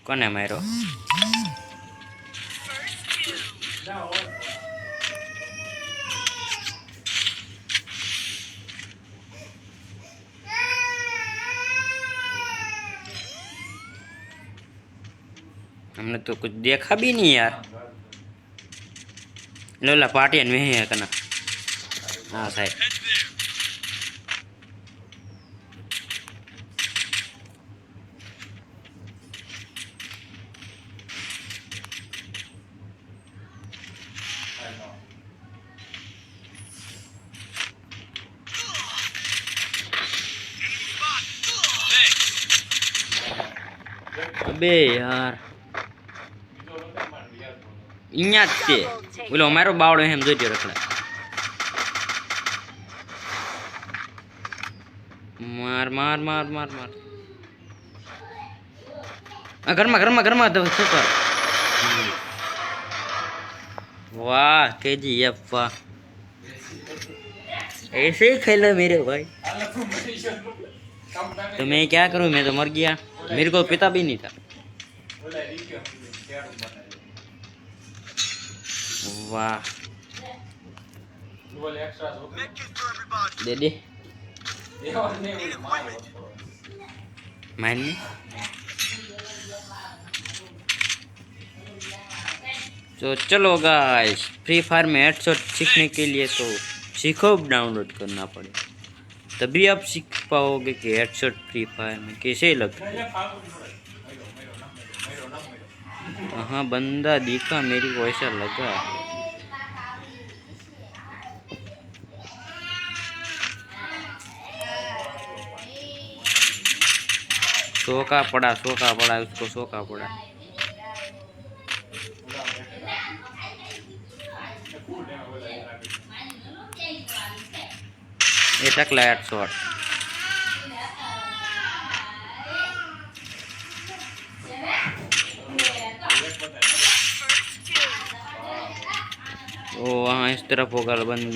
કોને માર્યો? हमने तो कुछ देखा भी नहीं यार। लोला पार्टी में है कना। हाँ साहब। अबे यार इन्या ते बोलो मारो बावड़ो हम जोજો रखला मार मार मार मार मार घर में तो सुपर वाह केजीएफ वाह ऐसे ही खेलो मेरे भाई। तो मैं क्या करूं, मैं तो मर गया, मेरे को पिता भी नहीं था। वाह दे दे मायने। तो चलो गाइस, फ्री फायर में हेडशॉट सीखने के लिए तो सीखो डाउनलोड करना पड़े, तभी आप सीख पाओगे कि हेडशॉट फ्री फायर में कैसे लगता है। हाँ बंदा दिखा मेरी को ऐसा लगा। सोखा पड़ा उसको सोखा पड़ा। ये टकला हेडशॉट ओ वहाँ इस तरफ होगा बंद।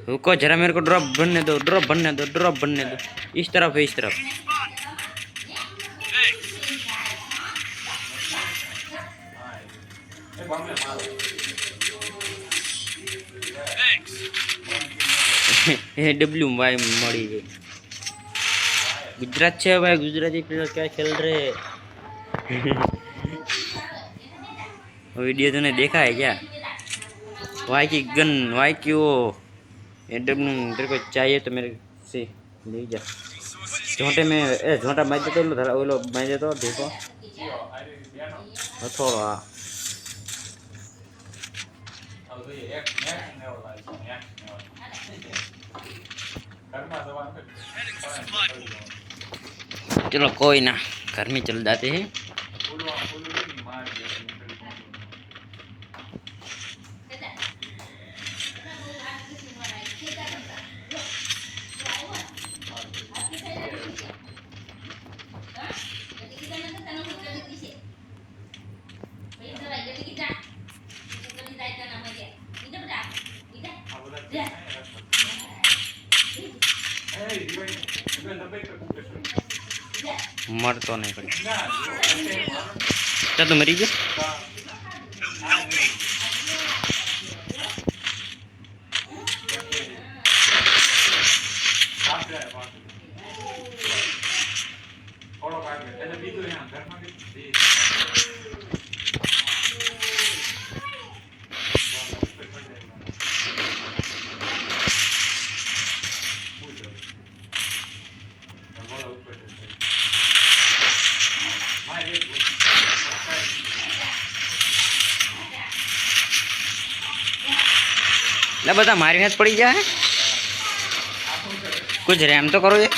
रुको जरा मेरे को ड्रॉप बनने दो, ड्रॉप बनने दो, ड्रॉप बनने दो। इस तरफ है, इस तरफ। डब्ल्यू भाई मरी गई। गुजरात है भाई, गुजराती प्लेयर क्या खेल रहे। वीडियो तूने देखा है क्या? वाई की गन, वाई की वो डब्ल्यू तेरे को चाहिए तो मेरे से ले जा। झोंटे में झोंटा मैं देता हूँ, वो लोग मैं देता हूँ। देखो थोड़ा चलो कोई ना, घर में चल जाते हैं। मर तो नहीं पड़ी। क्या तो मरी गई? ला बता मारी हाथ पड़ी जाए, कुछ रैम तो करो ये।